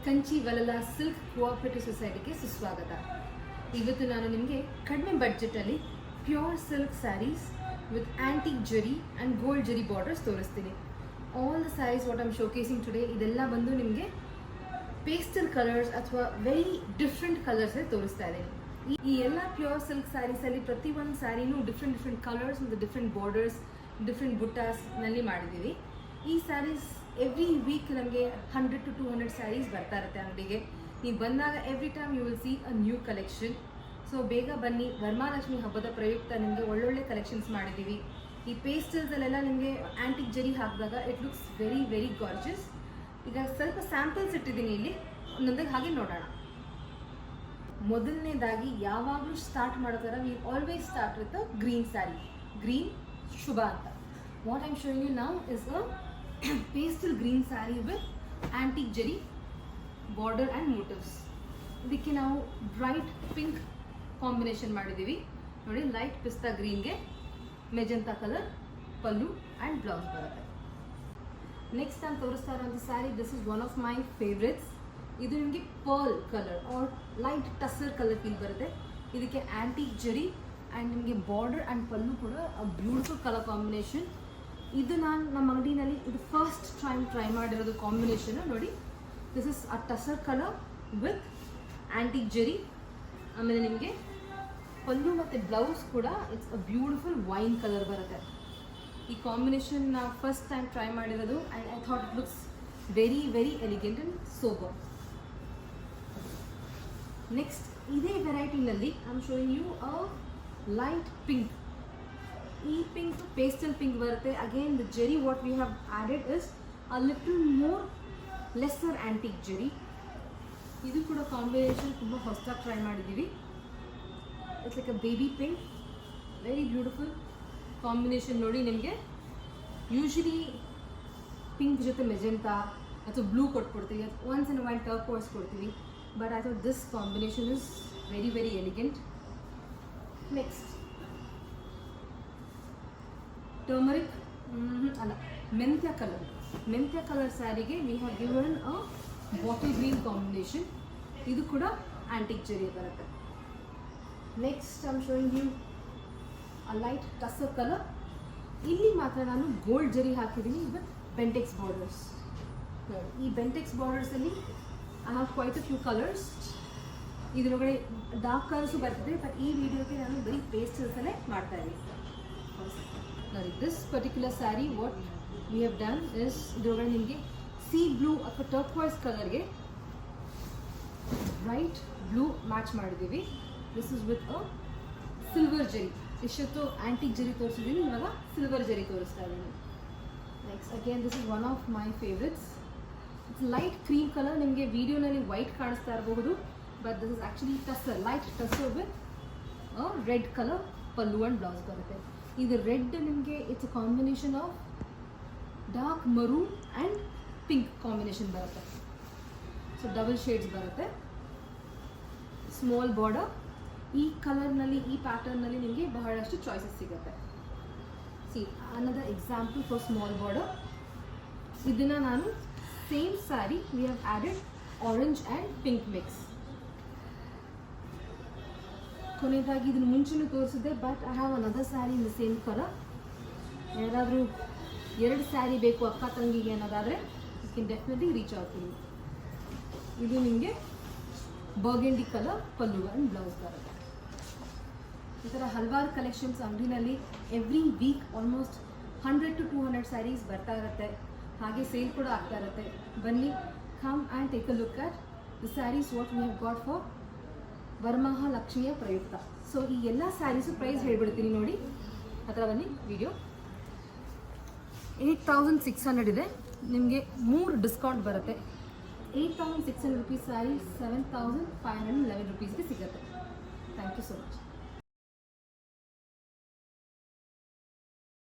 Kanchi Valala silk cooperative ಸೊಸೈಟಿಗೆ ಸುಸ್ವಾಗತ. ಇವತ್ತು ನಾನು ನಿಮಗೆ ಕಡಿಮೆ ಬಡ್ಜೆಟಲ್ಲಿ pure silk sarees with antique zari and gold zari borders ತೋರಿಸ್ತೀನಿ. All the sarees what I'm showcasing today ಇದೆಲ್ಲ ಬಂದು ನಿಮಗೆ ಪೇಸ್ಟಲ್ ಕಲರ್ಸ್ ಅಥವಾ ವೆರಿ ಡಿಫ್ರೆಂಟ್ ಕಲರ್ಸೇ ತೋರಿಸ್ತಾ ಇದ್ದೀನಿ. ಈ ಎಲ್ಲ ಪ್ಯೂರ್ ಸಿಲ್ಕ್ ಸ್ಯಾರೀಸಲ್ಲಿ ಪ್ರತಿಯೊಂದು ಸ್ಯಾರಿನೂ ಡಿಫ್ರೆಂಟ್ ಕಲರ್ಸ್ ಮತ್ತು ಡಿಫ್ರೆಂಟ್ ಬಾರ್ಡರ್ಸ್ ಡಿಫ್ರೆಂಟ್ ಬುಟ್ಟಾಸ್ನಲ್ಲಿ ಮಾಡಿದ್ದೀವಿ. ಈ ಸ್ಯಾರೀಸ್ ಎವ್ರಿ ವೀಕ್ ನಮಗೆ 100 to 200 ಸ್ಯಾರೀಸ್ ಬರ್ತಾ ಇರುತ್ತೆ ಅಂಗಡಿಗೆ. ನೀವು ಬಂದಾಗ every time you will see a new collection. So ಬೇಗ ಬನ್ನಿ, ವರಮಹಾಲಕ್ಷ್ಮಿ ಹಬ್ಬದ ಪ್ರಯುಕ್ತ ನಿಮಗೆ ಒಳ್ಳೊಳ್ಳೆ ಕಲೆಕ್ಷನ್ಸ್ ಮಾಡಿದ್ದೀವಿ. ಈ ಪೇಸ್ಟಲ್ಸಲ್ಲೆಲ್ಲ ನಿಮಗೆ ಆ್ಯಂಟಿಕ್ ಜರಿ ಹಾಕಿದಾಗ it looks very very gorgeous. ಈಗ ಸ್ವಲ್ಪ ಸ್ಯಾಂಪಲ್ಸ್ ಇಟ್ಟಿದ್ದೀನಿ ಇಲ್ಲಿ, ಒಂದೊಂದಾಗಿ ಹಾಗೆ ನೋಡೋಣ. ಮೊದಲನೇದಾಗಿ ಯಾವಾಗಲೂ ಸ್ಟಾರ್ಟ್ ಮಾಡೋ ಥರ we always start with a green saree. Green ಶುಭ ಅಂತ. What I am showing you now is a pastel green saree with antique zari border and motifs. ಇದಕ್ಕೆ ನಾವು ಬ್ರೈಟ್ ಪಿಂಕ್ ಕಾಂಬಿನೇಷನ್ ಮಾಡಿದ್ದೀವಿ ನೋಡಿ. ಲೈಟ್ ಪಿಸ್ತಾ ಗ್ರೀನ್ಗೆ magenta colour pallu and blouse ಬರುತ್ತೆ. ನೆಕ್ಸ್ಟ್ ನಾನು ತೋರಿಸ್ತಾ ಇರೋಂಥ saree, this is one of my favourites. ಇದು ನಿಮಗೆ pearl colour or light tussar colour feel ಬರುತ್ತೆ. ಇದಕ್ಕೆ ಆ್ಯಂಟಿಕ್ ಜರಿ ಆ್ಯಂಡ್ ನಿಮಗೆ ಬಾರ್ಡರ್ ಆ್ಯಂಡ್ ಪಲ್ಲು ಕೂಡ ಬ್ಯೂಟಿಫುಲ್ ಕಲರ್ ಕಾಂಬಿನೇಷನ್. ಇದು ನಾನು ನಮ್ಮ ಅಂಗಡಿನಲ್ಲಿ ಇದು ಫಸ್ಟ್ ಟೈಮ್ ಟ್ರೈ ಮಾಡಿರೋದು ಕಾಂಬಿನೇಷನ್ ನೋಡಿ. This is a tussar colour with antique zari. ಆಮೇಲೆ ನಿಮಗೆ ಪಲ್ಲು ಮತ್ತು ಬ್ಲೌಸ್ ಕೂಡ it's a beautiful wine colour ಬರುತ್ತೆ. ಈ ಕಾಂಬಿನೇಷನ್ ನಾವು ಫಸ್ಟ್ ಟೈಮ್ ಟ್ರೈ ಮಾಡಿರೋದು and I thought it looks very very elegant and sober. Next ಇದೇ ವೆರೈಟಿನಲ್ಲಿ I am showing you a light pink. ಈ ಪಿಂಕ್ ಪೇಸ್ಟಲ್ ಪಿಂಕ್ ಬರುತ್ತೆ. Again the zari what we have added is a little more lesser antique zari. ಇದು ಕೂಡ combination ತುಂಬ ಹೊಸದಾಗಿ try ಮಾಡಿದ್ದೀವಿ. It's like a baby pink, very beautiful combination ನೋಡಿ. ನಿಮಗೆ usually pink ಜೊತೆ ಮೆಜೆಂಟಾ ಅಥವಾ ಬ್ಲೂ ಕೊಟ್ಬಿಡ್ತೀವಿ, ಒನ್ಸ್ ಇನ್ ವೈಲ್ ಟರ್ಕೋಯ್ಸ್ ಕೊಡ್ತೀವಿ. But I thought this combination is very very elegant. Next turmeric ಅಲ್ಲ ಮೆಂತ್ಯ ಕಲರ್. ಮೆಂತ್ಯ ಕಲರ್ ಸ್ಯಾರಿಗೆ we have given a bottle green combination. ಇದು ಕೂಡ ಆ್ಯಂಟಿಕ್ ಜರಿ ಬರುತ್ತೆ. Next I am showing you a light tussar colour. ಇಲ್ಲಿ ಮಾತ್ರ ನಾನು ಗೋಲ್ಡ್ ಜರಿ ಹಾಕಿದ್ದೀನಿ ವಿತ್ ಬೆಂಟೆಕ್ಸ್ ಬಾರ್ಡರ್ಸ್. ಈ ಬೆಂಟೆಕ್ಸ್ ಬಾರ್ಡರ್ಸಲ್ಲಿ I have quite a few colours. ಇದರೊಳಗಡೆ ಡಾರ್ಕ್ ಕಲರ್ಸು ಬರ್ತದೆ, ಬಟ್ ಈ ವಿಡಿಯೋಗೆ ನಾನು ಬರೀ ಪೇಸ್ಟಲ್ಸಲ್ಲೇ ಮಾಡ್ತಾ ಇದ್ದೀನಿ. ನೋಡಿ, this particular saree what we have done is ಇದರೊಳಗಡೆ ನಿಮಗೆ ಸಿ ಬ್ಲೂ ಅಥವಾ ಟರ್ಕ್ವಾಯ್ಸ್ ಕಲರ್ಗೆ ಬ್ರೈಟ್ ಬ್ಲೂ ಮ್ಯಾಚ್ ಮಾಡಿದ್ದೀವಿ. This is with a silver zari. ಇಷ್ಟೊತ್ತು ಆ್ಯಂಟಿಕ್ ಜರಿ ತೋರಿಸಿದ್ದೀನಿ, ಇವಾಗ ಸಿಲ್ವರ್ ಜರಿ ತೋರಿಸ್ತಾ ಇದ್ದೀನಿ. Next again this is one of my favourites. It's light cream colour. ನಿಮಗೆ ವಿಡಿಯೋನಲ್ಲಿ ವೈಟ್ ಕಾಣಿಸ್ತಾ ಇರಬಹುದು, but this is actually tussar, light tussar with a red colour pallu and blouse ಬರುತ್ತೆ. ಇದು ರೆಡ್ ನಿಮಗೆ it's a combination of dark maroon and pink combination ಬರುತ್ತೆ. So double shades ಬರುತ್ತೆ. Small border. ಈ ಕಲರ್ನಲ್ಲಿ ಈ ಪ್ಯಾಟರ್ನಲ್ಲಿ ನಿಮಗೆ ಬಹಳಷ್ಟು ಚಾಯ್ಸಸ್ ಸಿಗುತ್ತೆ. C another example for small border. ಇದನ್ನು ನಾನು same sari V have added orange and pink mix. ಕೊನೆಯದಾಗಿ ಇದನ್ನು ಮುಂಚೆನೂ ತೋರಿಸಿದೆ, but I have another sari in the same colour. ಯಾರಾದರೂ 2 ಸ್ಯಾರಿ ಬೇಕು ಅಕ್ಕ ತಂಗಿಗೆ ಅನ್ನೋದಾದರೆ ಯು ಕ್ಯಾನ್ ಡೆಫಿನೆಟ್ಲಿ ರೀಚ್ ಆಗ್ತೀನಿ. ಇದು ನಿಮಗೆ burgundy colour pallu and blouse ಬರುತ್ತೆ. ಈ ಥರ ಹಲವಾರು ಕಲೆಕ್ಷನ್ಸ್ ಅಂಗಡಿನಲ್ಲಿ every week almost 100 to 200 sarees ಬರ್ತಾ ಇರುತ್ತೆ. ಹಾಗೆ ಸೇಲ್ ಕೂಡ ಆಗ್ತಾ ಇರುತ್ತೆ. ಬನ್ನಿ, come and take a look at the sarees what we have got for ವರಮಹಾಲಕ್ಷ್ಮಿಯ ಪ್ರಯುಕ್ತ. ಸೊ ಈ ಎಲ್ಲ ಸ್ಯಾರೀಸು ಪ್ರೈಸ್ ಹೇಳ್ಬಿಡ್ತೀನಿ ನೋಡಿ. ಹತ್ರ ಬನ್ನಿ. ವಿಡಿಯೋ 8600 ಇದೆ. ನಿಮಗೆ 3 ಡಿಸ್ಕೌಂಟ್ ಬರುತ್ತೆ. 8600 ರೂಪೀಸ್ ಸ್ಯಾರಿ 7511 ರೂಪೀಸ್ಗೆ ಸಿಗುತ್ತೆ. Thank you so much.